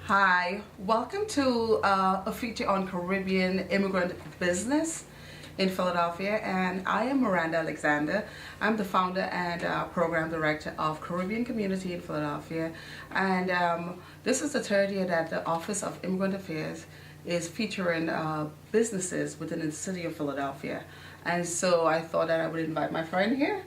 Hi, welcome to a feature on Caribbean immigrant business in Philadelphia, and I am Miranda Alexander. I'm the founder and program director of Caribbean Community in Philadelphia, and this is the third year that the Office of Immigrant Affairs is featuring businesses within the city of Philadelphia. And so I thought that I would invite my friend here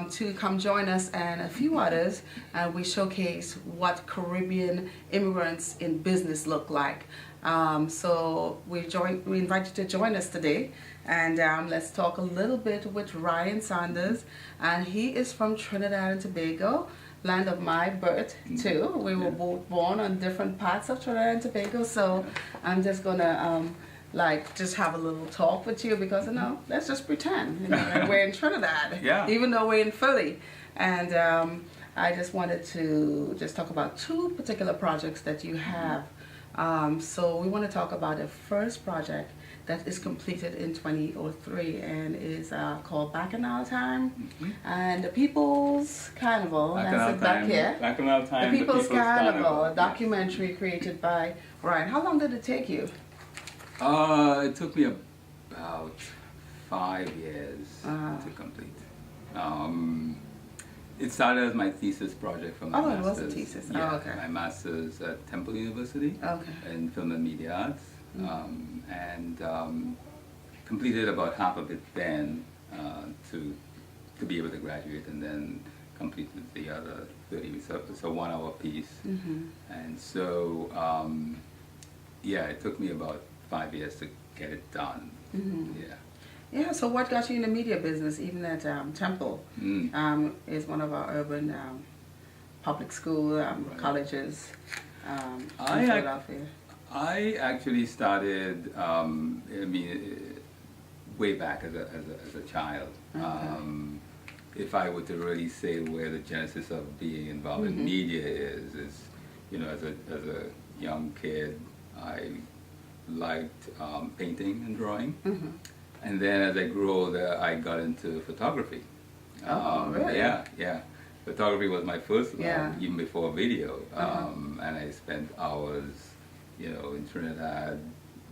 to come join us and a few others, and we showcase what Caribbean immigrants in business look like. So we invite you to join us today, and let's talk a little bit with Ryan Saunders, and he is from Trinidad and Tobago, land of my birth too. We were both born on different parts of Trinidad and Tobago, so I'm just gonna just have a little talk with you because let's just pretend that we're in Trinidad, even though we're in Philly. And I just wanted to just talk about two particular projects that you have. So we want to talk about the first project that is completed in 2003 and is called Bacchanal Time and the People's Carnival. That's it back here. Bacchanal Time, the People's Carnival, a documentary created by Ryan. How long did it take you? It took me about 5 years to complete. It started as my thesis project for my master's. Oh, it was a thesis. Yeah, okay. My master's at Temple University in Film and Media Arts, and completed about half of it then to be able to graduate, and then completed the other 30. So it's a 1 hour piece, and so it took me about 5 years to get it done. Yeah, so what got you in the media business, even at Temple? Is one of our urban public school colleges in Philadelphia. I actually started, way back as a child. If I were to really say where the genesis of being involved in media is as a young kid, I liked painting and drawing, and then as I grew older, I got into photography. Really? Yeah. Photography was my first love, even before video, and I spent hours, in Trinidad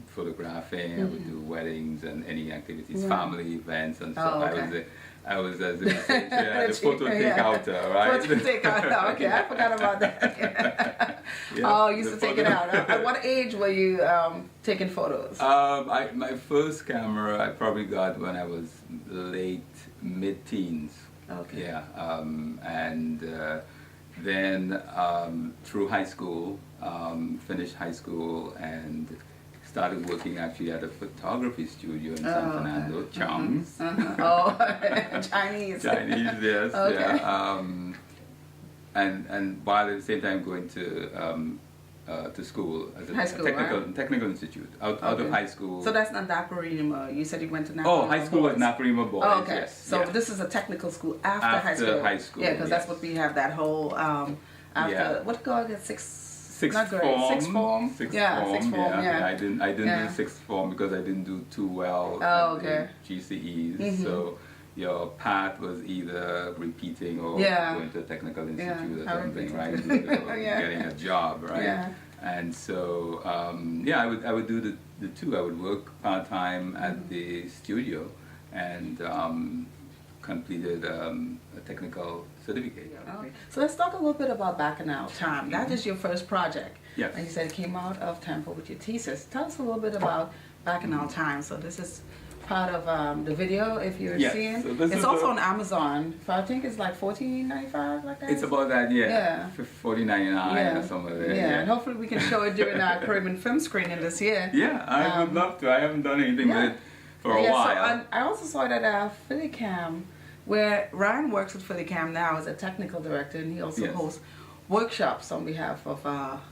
photographing. I would do weddings and any activities, family events and stuff. I was as they say, the photo takeouter, right? Photo takeouter, okay, I forgot about that. Oh, you used to take it out. At what age were you taking photos? My first camera I probably got when I was mid-teens. Okay. Yeah, and then through high school, finished high school and started working actually at a photography studio in San Fernando, Chong's. Oh, Chinese. Chinese, yes. Yeah. And while at the same time going to school as a technical institute out of high school. So that's not Naparima. You said you went to Naparima. Oh, high school was Naparima Boys. Oh, okay. Yes. So this is a technical school after high school. Yeah, because that's what we have. That whole what do you call it? Sixth form. Yeah. I didn't do sixth form because I didn't do too well in GCEs. So your path was either repeating or going to a technical institute or something, right? Getting a job, right? Yeah. And so I would do the two. I would work part-time at the studio and completed a technical certificate. Okay. So let's talk a little bit about Bacchanal Time. That is your first project. Yes. And you said it came out of Temple with your thesis. Tell us a little bit about Bacchanal Time. So this is part of the video, if you're seeing. So it's also on Amazon. I think it's like $14.95, like that. It's about that, $14.99 or somewhere there. Yeah, and hopefully we can show it during our Caribbean film screening this year. Yeah, I would love to. I haven't done anything with it for a while. So I also saw that Phillycam, where Ryan works with Phillycam now as a technical director, and he also hosts workshops on behalf of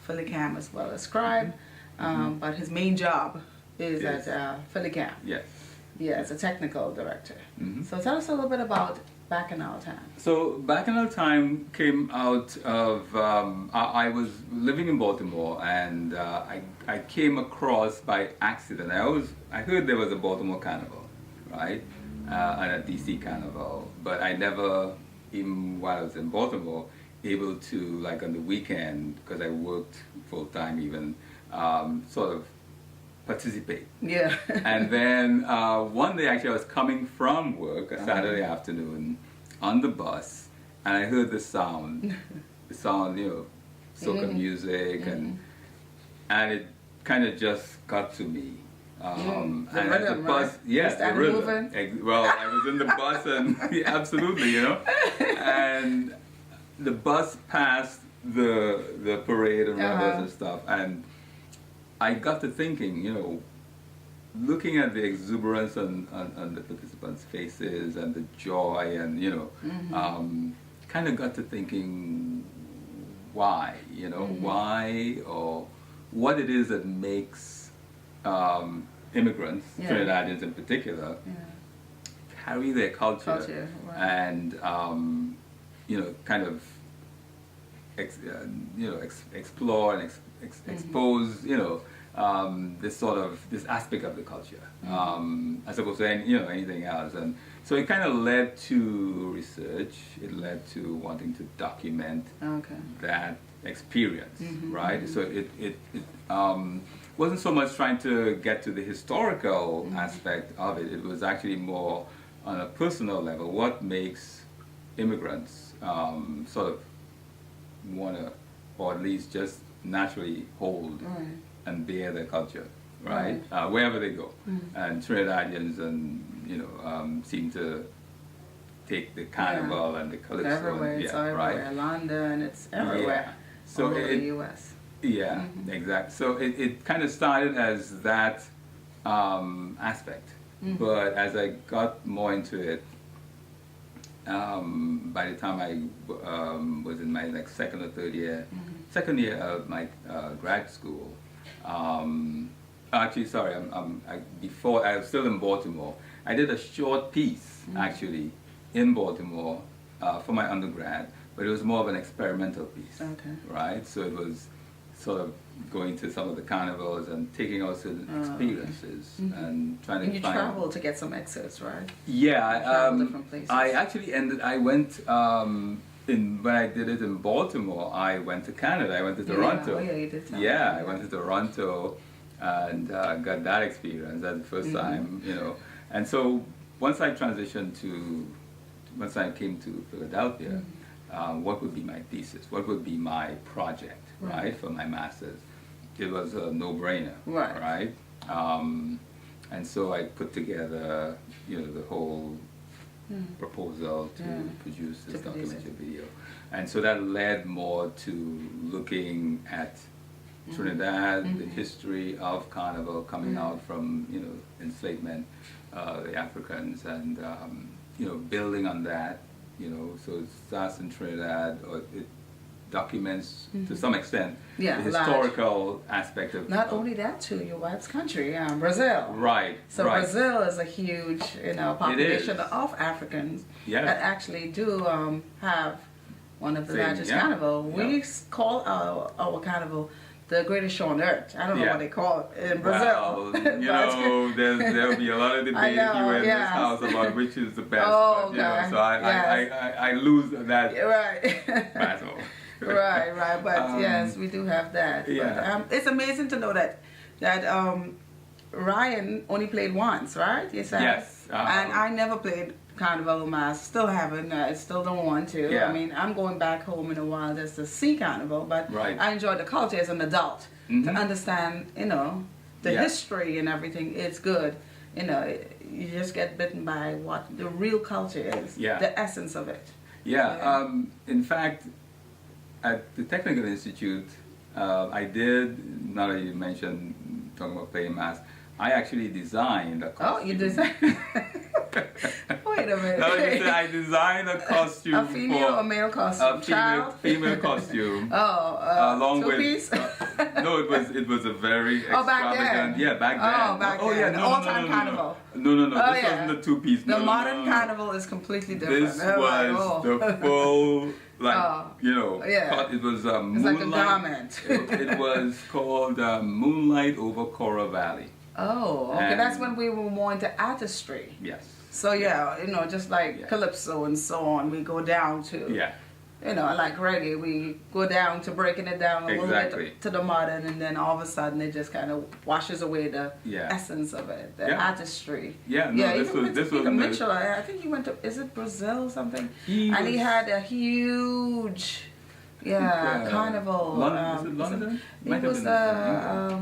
Phillycam as well as Scribe, but his main job is at Phillycam. Yes. Yeah, as a technical director. So tell us a little bit about Bacchanal Time. So Bacchanal Time came out of, I was living in Baltimore, and I came across by accident. I heard there was a Baltimore Carnival, right? And a DC Carnival, but I never, even while I was in Baltimore, able to, like on the weekend, because I worked full time even, sort of participate. Yeah. And then one day actually I was coming from work, a Saturday afternoon, on the bus, and I heard the sound, soca music, and it kind of just got to me. The and rhythm, as the bus, right? yes, the rhythm. Moving? Well, I was in the bus, and yeah, absolutely, and the bus passed the parade and rebels and stuff, and I got to thinking, looking at the exuberance on the participants' faces and the joy, and kind of got to thinking, why, why, or what it is that makes immigrants, Trinidadians in particular, carry their culture right. and kind of explore and expose this aspect of the culture, as opposed to anything else. And so it kind of led to research. It led to wanting to document that experience, right? So it wasn't so much trying to get to the historical aspect of it. It was actually more on a personal level. What makes immigrants sort of want to, or at least just naturally hold and bear their culture, right? Wherever they go. And Trinidadians seem to take the carnival and the calypso. Everywhere, it's everywhere. London, it's everywhere. So all over the U.S. Yeah, exactly. So it kind of started as that aspect, but as I got more into it, by the time I was in my second or third year, second year of my grad school, actually, sorry, before I was still in Baltimore, I did a short piece actually in Baltimore for my undergrad, but it was more of an experimental piece, right? So it was sort of going to some of the carnivals and taking out certain experiences and trying to find... You traveled to get some excerpts, right? Yeah, different places. I went, when I did it in Baltimore, I went to Canada, I went to Toronto. Yeah, you did. I went to Toronto and got that experience. That's the first time, And so once I came to Philadelphia, what would be my thesis? What would be my project, right, for my master's? It was a no-brainer, right? And so I put together, the whole proposal to produce this documentary video. And so that led more to looking at Trinidad, the history of Carnival coming out from, enslavement, the Africans, and, building on that. So it starts in Trinidad, or it documents to some extent the historical aspect of... Not only that too, your wife's country, Brazil. Right. So Brazil is a huge, population of Africans that actually do have one of the largest carnival. We call our carnival the greatest show on earth. I don't know what they call it in Brazil. Well, there'll be a lot of debate here in this house about which is the best. Oh, but, so I lose that battle. Right. But yes, we do have that. But it's amazing to know that Ryan only played once, right? Yes. And I never played Carnival Mask. Still haven't. I still don't want to. Yeah. I mean, I'm going back home in a while just to see Carnival, but I enjoy the culture as an adult to understand, the history and everything. It's good. You just get bitten by what the real culture is. The essence of it. In fact, at the Technical Institute, I did, now that you mentioned, talking about playing mask, I actually designed a costume. Oh, you designed? Wait a minute. No, I designed a costume. A female or male costume? Female costume. Along two-piece? No, it was a very extravagant. Back then? Yeah, back then. Back then. No, all-time carnival. No. This wasn't the two-piece. The modern carnival is completely different. This was the full... it was Moonlight. It's like a garment. It was called Moonlight over Coral Valley. Oh, okay. And that's when we were more into artistry. Yes. So just like Calypso and so on, we go down to you know, like reggae, we go down to breaking it down a little bit to the modern, and then all of a sudden it just kind of washes away the essence of it, the artistry. Yeah, no, this was Mitchell, I think he went to, is it Brazil or something? And he had a huge, carnival. London? Is it London? It was the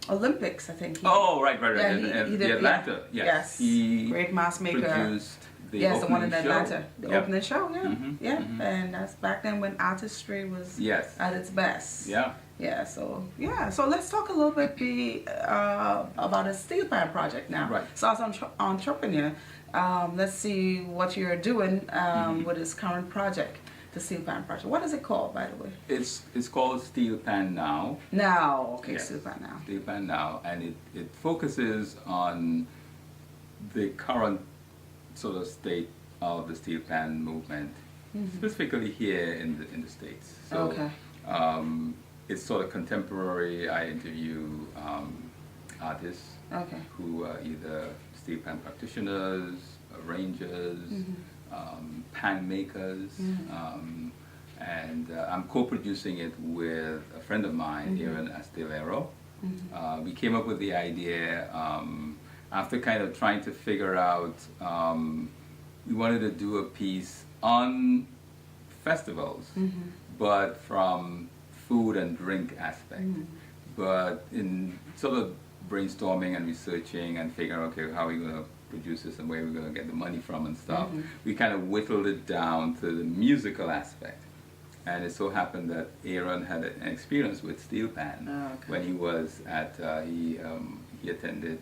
Olympics, I think. Right. Yeah, he did, the Atlanta, yes. He great mass maker. Produced the one in Atlanta. The opening show, and that's back then when artistry was at its best. Yeah. So let's talk a little bit about a Steelpan project now. Right. So as an entrepreneur, let's see what you're doing with this current project, the Steelpan project. What is it called, by the way? It's called Steelpan Now. Steelpan Now. Steelpan Now, and it focuses on the current sort of state of the steel pan movement, specifically here in the States. So it's sort of contemporary. I interview artists who are either steel pan practitioners, arrangers, pan makers, and I'm co-producing it with a friend of mine, Aaron Astilero. We came up with the idea after kind of trying to figure out, we wanted to do a piece on festivals, but from food and drink aspect. But in sort of brainstorming and researching and figuring, okay, how are we going to produce this and where we're going to get the money from and stuff, we kind of whittled it down to the musical aspect. And it so happened that Aaron had an experience with Steelpan when he was at, he attended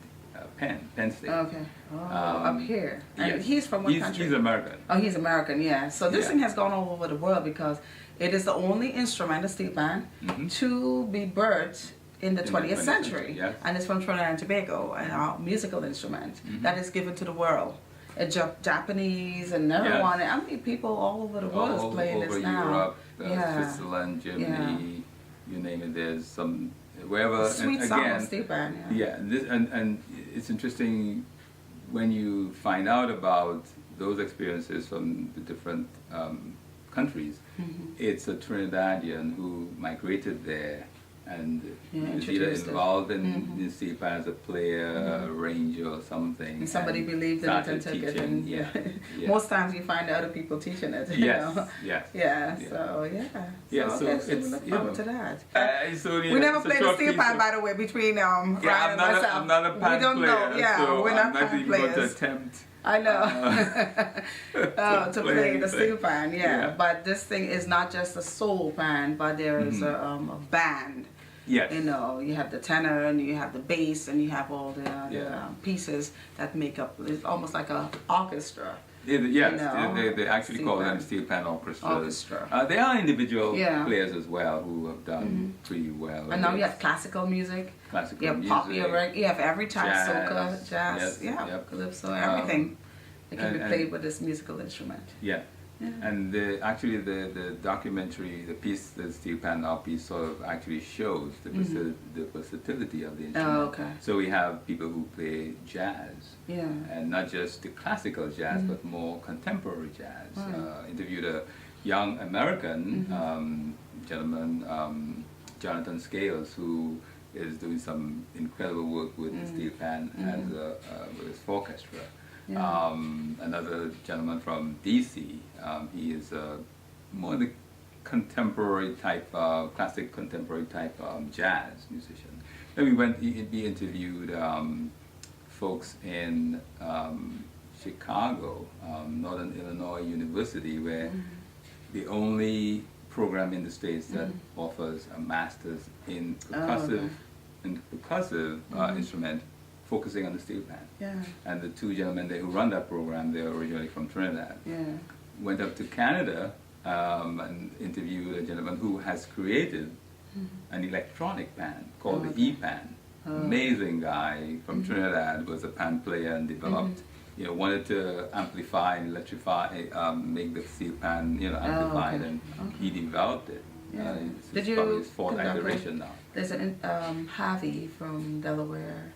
Penn State. Up here. And he's from what country? He's American. Oh, he's American, yeah. So this thing has gone all over the world because it is the only instrument, the Steelpan, to be birthed in the 20th century. And it's from Trinidad and Tobago, and our musical instrument that is given to the world. Japanese and everyone, I mean, people all over the world is playing this now. Europe, Switzerland, Germany, you name it, there's some, wherever. Sweet song of Steelpan, and it's interesting when you find out about those experiences from the different countries. It's a Trinidadian who migrated there and is either involved in the Steelpan as a player, arranger or something. And somebody believed in it and took it. And most times you find other people teaching it. So we look forward to that. We never played the Steelpan, by the way, between Ryan and myself. I'm not a pan player. We don't know. So we're not pan even players. going to attempt. I know to play the Steelpan, but this thing is not just a soul pan, but there is a band. Yes. You know, you have the tenor and you have the bass and you have all the pieces that make up. It's almost like an orchestra. They actually call them Steelpan orchestras. They are individual players as well who have done pretty well. And now you have classical music. You have pop, you have every type, soca, jazz, calypso, everything. It can be played with this musical instrument. And actually the documentary, the piece, the Steelpan Now piece sort of actually shows the versatility of the instrument. So we have people who play jazz, and not just the classical jazz, but more contemporary jazz. Interviewed a young American gentleman, Jonathan Scales, who is doing some incredible work with the Steelpan and with his orchestra. Another gentleman from DC, he is more the contemporary type, classic contemporary type jazz musician. Then we interviewed folks in Chicago, Northern Illinois University, where the only program in the States that offers a master's in percussive, instrument, focusing on the Steelpan. And the two gentlemen there who run that program, they're originally from Trinidad. Went up to Canada and interviewed a gentleman who has created an electronic pan called the E-pan. Amazing guy from Trinidad, was a pan player and developed, wanted to amplify and electrify, make the Steelpan, amplified, and he developed it. This is probably his fourth iteration now. There's an Harvey from Delaware.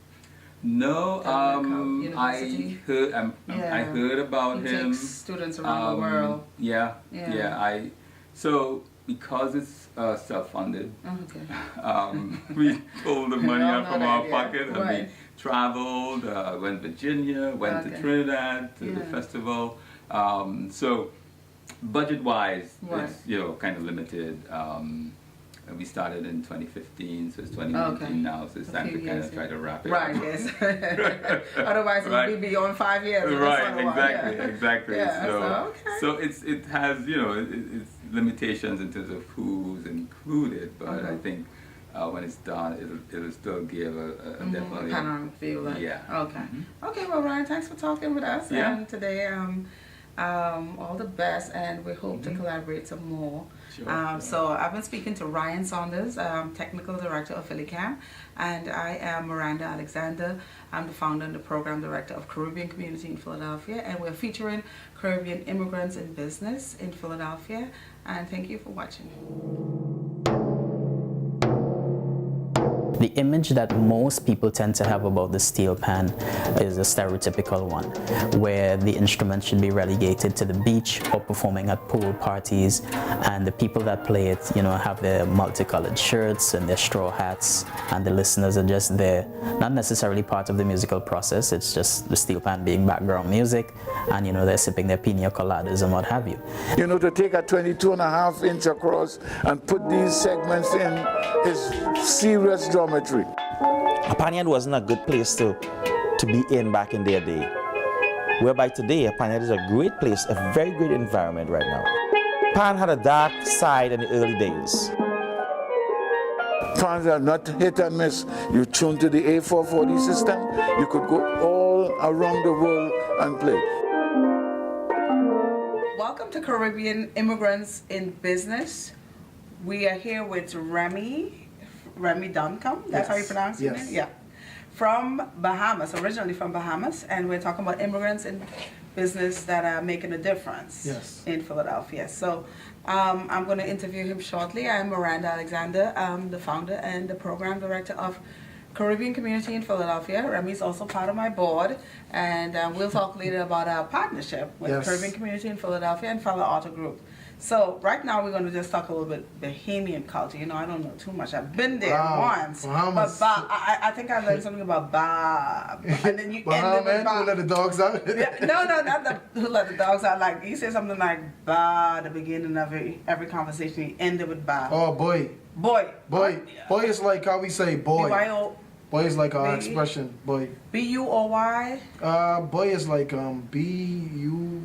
No, I heard about him. Takes students around the world. So because it's self-funded, we pulled the money out from our pocket, and we traveled, went to Virginia, went to Trinidad to the festival. So budget-wise, it's kind of limited. We started in 2015, so it's 2019 now, so it's time to kind of try to wrap it up. Right, yes. Otherwise, it would be beyond 5 years. Right, exactly. So it has, it's limitations in terms of who's included, but I think when it's done, it'll still give a definitely panoramic view. Yeah. Okay. Okay. Well, Ryan, thanks for talking with us. Yeah. And today, all the best, and we hope to collaborate some more. Sure. So I've been speaking to Ryan Saunders, Technical Director of PhllyCam, and I am Miranda Alexander. I'm the founder and the Program Director of Caribbean Community in Philadelphia, and we're featuring Caribbean immigrants in business in Philadelphia. And thank you for watching. The image that most people tend to have about the steel pan is a stereotypical one, where the instrument should be relegated to the beach or performing at pool parties, and the people that play it, have their multicolored shirts and their straw hats, and the listeners are just there, not necessarily part of the musical process. It's just the steel pan being background music, and they're sipping their pina coladas and what have you. To take a 22.5-inch across and put these segments in is serious geometry. A Panyard wasn't a good place to be in back in their day. Whereby today, a Panyard is a great place, a very great environment right now. Pan had a dark side in the early days. Pans are not hit and miss. You tune to the A440 system, you could go all around the world and play. Welcome to Caribbean Immigrants in Business. We are here with Remy Duncombe, that's how you pronounce your name? Yeah. From Bahamas, originally from Bahamas, and we're talking about immigrants in business that are making a difference in Philadelphia. So I'm going to interview him shortly. I'm Miranda Alexander. I'm the founder and the program director of Caribbean Community in Philadelphia. Remy's also part of my board, and we'll talk later about our partnership with Caribbean Community in Philadelphia and Fellah Auto Group. So right now we're going to just talk a little bit Bahamian culture. I don't know too much. I've been there once, Bahamas. but I think I learned something about Bob. And then you Bahamas, ended with Bob. who let the dogs out? No, not who let the dogs out. Like you said something like Bob at the beginning of every conversation. You ended with Bob. Oh boy. Boy. Boy is like how we say boy. B-Y-O. Boy is like our expression. Boy. B-U-O-Y. Boy is like B-U.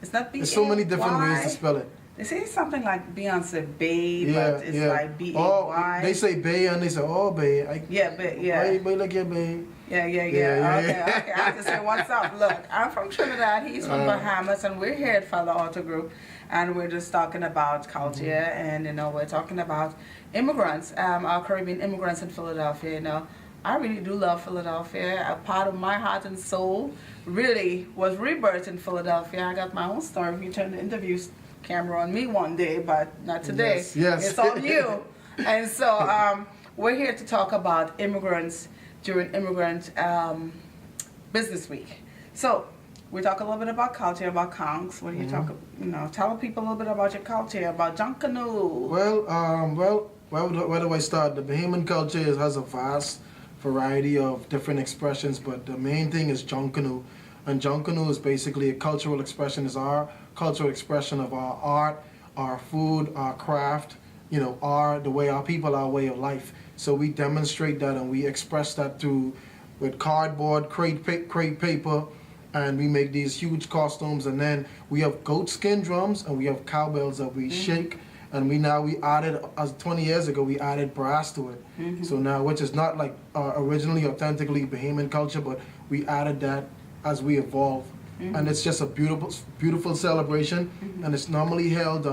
It's not B-A-Y. There's so many different ways to spell it. They say something like Beyonce, babe, but it's like B-A-Y. Oh, they say bae and they say, oh, bae. Bae, look here, bae. Yeah. Okay. I just say, what's up? Look, I'm from Trinidad. He's from Bahamas, and we're here at Fellah Auto Group, and we're just talking about culture, and we're talking about immigrants, our Caribbean immigrants in Philadelphia. I really do love Philadelphia. A part of my heart and soul really was rebirthed in Philadelphia. I got my own story. If you turn the interviews camera on me one day, but not today. Yes. It's on you. And so we're here to talk about immigrants during Immigrant Business Week. So we talk a little bit about culture, about conks. What do you talk? Tell people a little bit about your culture, about Duncombe. Well, where do I start? The Bahamian culture has a vast variety of different expressions, but the main thing is Duncombe. And Duncombe is basically a cultural expression, is our cultural expression of our art, our food, our craft, the way our people, our way of life. So we demonstrate that and we express that with cardboard, crate paper, and we make these huge costumes. And then we have goat skin drums and we have cowbells that we shake. And we added, as 20 years ago, we added brass to it. So now, which is not like originally authentically Bahamian culture, but we added that as we evolve. And it's just a beautiful celebration. And it's normally held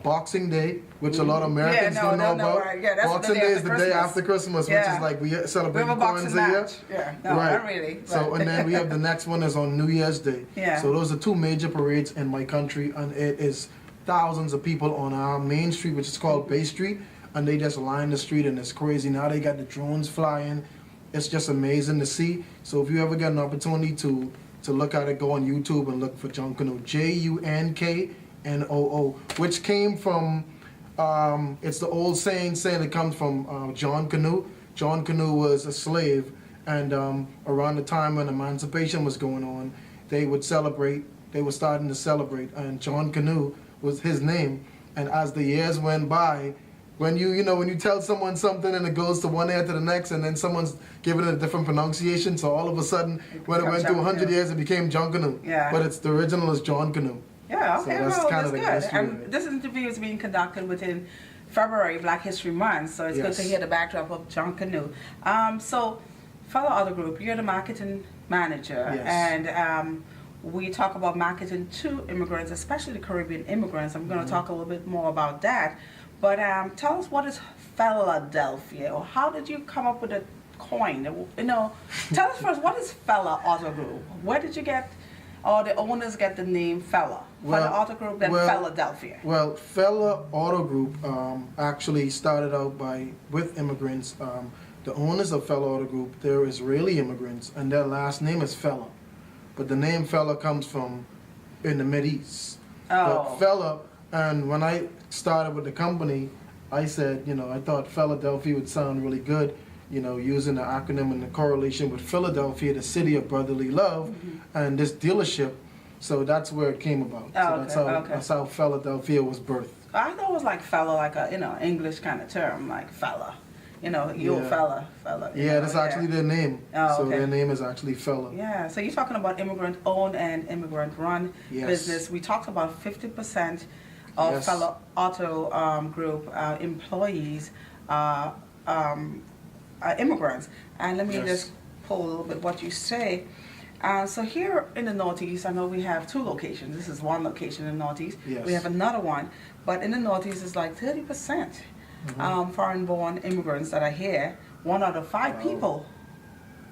Boxing Day, which a lot of Americans don't know about. Right. Yeah, that's Boxing Day is the day after Christmas, which is like we celebrate once a year. Yeah, no, not really. But. So, and then we have the next one is on New Year's Day. So those are two major parades in my country, and it is thousands of people on our main street, which is called Bay Street, and they just line the street, and it's crazy. Now they got the drones flying. It's just amazing to see. So if you ever get an opportunity to look at it, go on YouTube and look for Duncombe, Junkcanoe, N-O-O, which came from, it's the old saying it comes from John Canoe. John Canoe was a slave, and around the time when emancipation was going on, they were starting to celebrate, and John Canoe was his name. And as the years went by, when you tell someone something and it goes to one ear to the next, and then someone's giving it a different pronunciation, so all of a sudden, when it went to 100 years, it became John Canoe. Yeah. But the original is John Canoe. Yeah, okay, so that's kind of good. And this interview is being conducted within February, Black History Month, so it's good to hear the backdrop of John Canoe. So, Fellah Auto Group, you're the marketing manager, and we talk about marketing to immigrants, especially the Caribbean immigrants. I'm going to talk a little bit more about that. But tell us, what is Philadelphia, or how did you come up with a coin? Tell us first, what is Fellah Auto Group? Where did you get, or the owners get the name Fellah? Fellah Auto Group, then Philadelphia. Well, Fellah Auto Group actually started out with immigrants. The owners of Fellah Auto Group, they're Israeli immigrants, and their last name is Fellah. But the name Fellah comes from in the Mideast. Oh. But Fellah, and when I started with the company, I said, I thought Philadelphia would sound really good, using the acronym and the correlation with Philadelphia, the city of brotherly love, and this dealership. So that's where it came about. That's how Philadelphia was birthed. I thought it was like Fellah, like a English kind of term, like Fellah. You're Fellah. Yeah, that's actually their name. Oh, so okay. their name is actually Fellah. Yeah, so you're talking about immigrant-owned and immigrant-run business. We talked about 50% of Fellah Auto Group employees are immigrants. And let me just pull a little bit what you say. So here in the Northeast, I know we have 2 locations. This is one location in the Northeast. Yes. We have another one. But in the Northeast, it's like 30% foreign-born immigrants that are here. 1 out of 5 people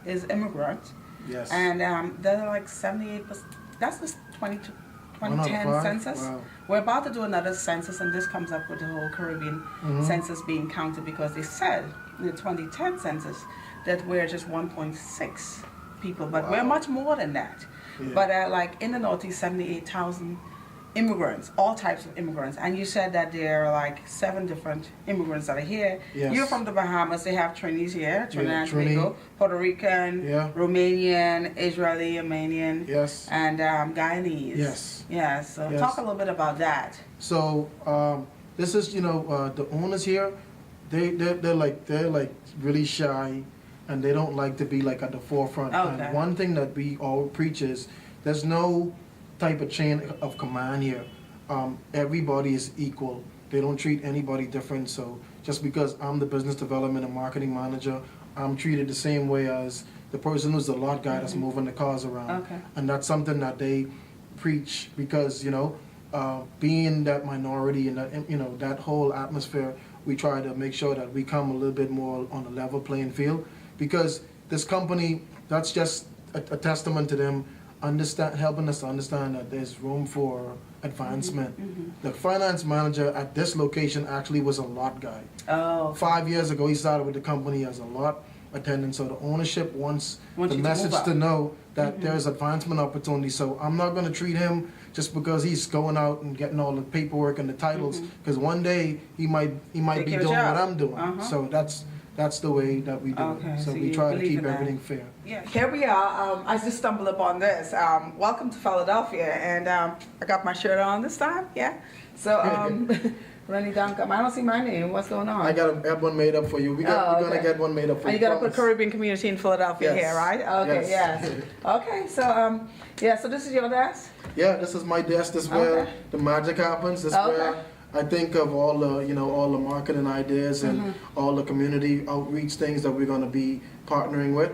is immigrant. Yes. And they're like 78%. That's the 2010 census. Wow. We're about to do another census, and this comes up with the whole Caribbean census being counted, because they said in the 2010 census that we're just 1.6 people, but we're much more than that. Yeah. But like in the Northeast, 78,000 immigrants, all types of immigrants. And you said that there are like 7 different immigrants that are here. Yes. You're from the Bahamas. They have Trinis here, Trinidad and Tobago, Puerto Rican, Romanian, Israeli, Armenian, and Guyanese. Yes. Yeah, so talk a little bit about that. So this is, the owners here, they're like really shy, and they don't like to be like at the forefront. Okay. And one thing that we all preach is there's no type of chain of command here. Everybody is equal. They don't treat anybody different. So just because I'm the business development and marketing manager, I'm treated the same way as the person who's the lot guy that's moving the cars around. Okay. And that's something that they preach, because being that minority and that that whole atmosphere, we try to make sure that we come a little bit more on a level playing field, because this company, that's just a testament to them helping us to understand that there's room for advancement. The finance manager at this location actually was a lot guy. 5 years ago, he started with the company as a lot attendant. So the ownership wants the message to know that there's advancement opportunity. So I'm not going to treat him just because he's going out and getting all the paperwork and the titles, because one day he might be doing what I'm doing. So that's the way that we do it. So we try to keep everything fair. Yeah, here we are. I just stumbled upon this. Welcome to Philadelphia, and I got my shirt on this time. Yeah. So Remy Duncombe. I don't see my name. What's going on? I got one made up for you. We're gonna get one made up for you. And you gotta put Caribbean community in Philadelphia here, right? Okay. Yes. Okay. So so this is your desk. Yeah, this is my desk. This is where the magic happens. This is where I think of all the all the marketing ideas and all the community outreach things that we're going to be partnering with.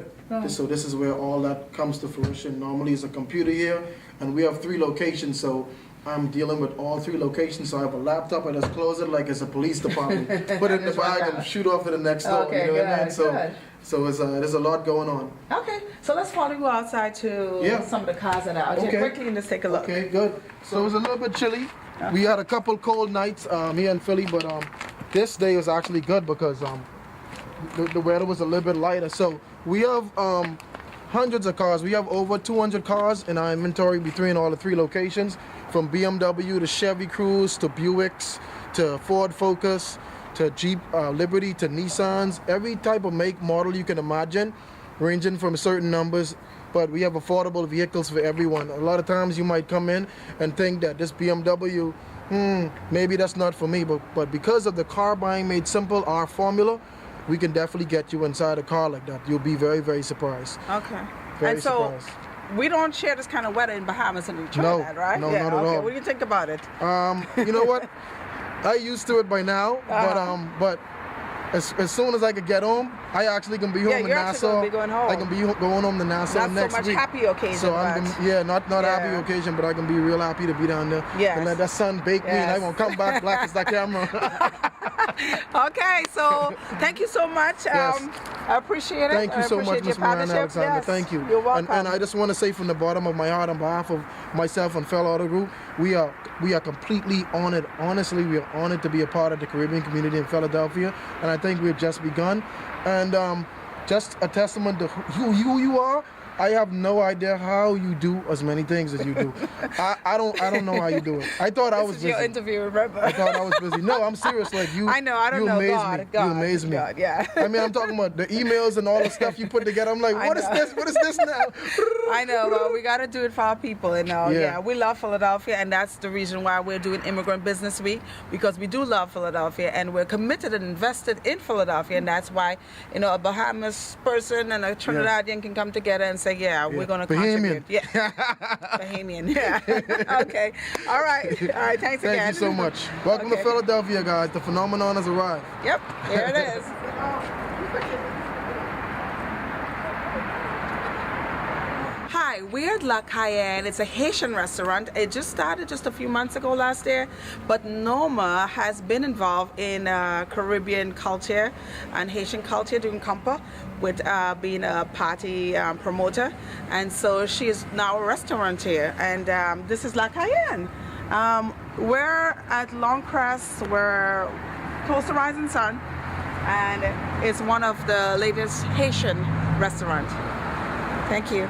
So this is where all that comes to fruition. Normally it's a computer here, and we have 3 locations, so I'm dealing with all 3 locations. So I have a laptop, I just close it like it's a police department, put it in the bag and shoot off to the next door. Okay, good. So there's a lot going on. Okay, so let's follow you outside to some of the cars that are out here quickly, and let's take a look. Okay, good. So it was a little bit chilly. We had a couple cold nights here in Philly, but this day was actually good because the weather was a little bit lighter. So we have hundreds of cars. We have over 200 cars in our inventory between all the 3 locations, from BMW to Chevy Cruze to Buicks to Ford Focus to Jeep Liberty to Nissans, every type of make model you can imagine, ranging from certain numbers. But we have affordable vehicles for everyone. A lot of times you might come in and think that this BMW, maybe that's not for me, but because of the car buying made simple, our formula, we can definitely get you inside a car like that. You'll be very, very surprised. Okay. Very surprised. We don't share this kind of weather in Bahamas and in Trinidad, right? No, not at all. What do you think about it? You know what? I used to it by now, but as soon as I could get home, I actually can be home in Nassau. Be going home. I can be going home to Nassau next week. Not so much happy occasion. So not happy occasion, but I can be real happy to be down there. Yes. And let that sun bake me, and I won't come back black as that camera. Okay, so thank you so much. Yes. I appreciate it. Thank you so much, Ms. Miranda Alexander. Yes. Thank you. You're welcome. And I just want to say from the bottom of my heart, on behalf of myself and Fellah Auto Group, we are completely honored. Honestly, we are honored to be a part of the Caribbean community in Philadelphia, and I think we've just begun. And just a testament to who you are. I have no idea how you do as many things as you do. I don't know how you do it. I thought I was busy. This is your interview, remember? I thought I was busy. No, I'm serious. Like you. I know. I don't know. God, you amaze me. God, yeah. I mean, I'm talking about the emails and all the stuff you put together. I'm like, what is this? What is this now? I know. Well, we got to do it for our people, and yeah, we love Philadelphia, and that's the reason why we're doing Immigrant Business Week, because we do love Philadelphia, and we're committed and invested in Philadelphia, and that's why a Bahamas person and a Trinidadian can come together and say, we're going to contribute. Yeah. Bahamian. Yeah. Okay. All right. Thanks again. Thank you so much. Welcome to Philadelphia, guys. The phenomenon has arrived. Yep. Here it is. Hi, we're at La Cayenne. It's a Haitian restaurant. It just started just a few months ago last year, but Norma has been involved in Caribbean culture and Haitian culture during Duncombe with being a party promoter, and so she is now a restaurant here, and this is La Cayenne. We're at Long Crest, we're close to Rising Sun, and it's one of the latest Haitian restaurants. Thank you.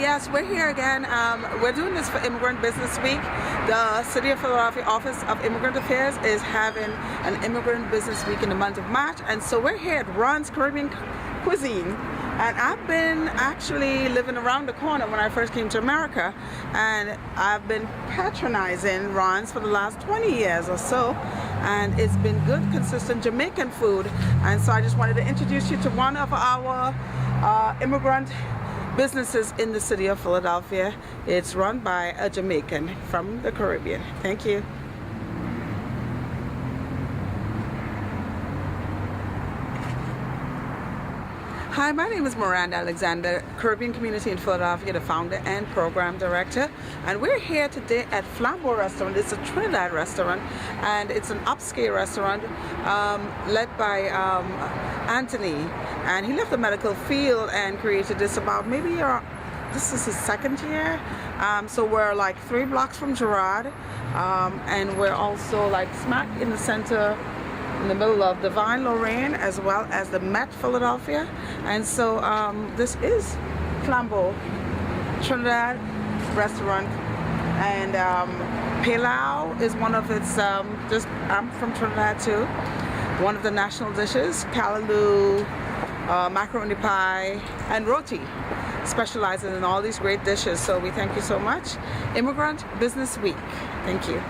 Yes, we're here again. We're doing this for Immigrant Business Week. The City of Philadelphia Office of Immigrant Affairs is having an Immigrant Business Week in the month of March, and so we're here at Ron's Caribbean Cuisine. And I've been actually living around the corner when I first came to America, and I've been patronizing Ron's for the last 20 years or so, and it's been good, consistent Jamaican food. And so I just wanted to introduce you to one of our immigrant businesses in the city of Philadelphia. It's run by a Jamaican from the Caribbean. Thank you. Hi, my name is Miranda Alexander, Caribbean Community in Philadelphia, the founder and program director. And we're here today at Flambo restaurant. It's a Trinidad restaurant, and it's an upscale restaurant led by Anthony. And he left the medical field and created this about this is his second year. So we're like 3 blocks from Girard, and we're also like smack in the center, in the middle of Divine Lorraine, as well as the Met Philadelphia. And so this is Flambo Trinidad restaurant, and Phillycam is one of its, I'm from Trinidad too, one of the national dishes. Callaloo, macaroni pie, and roti, specializing in all these great dishes. So we thank you so much. Immigrant Business Week. Thank you.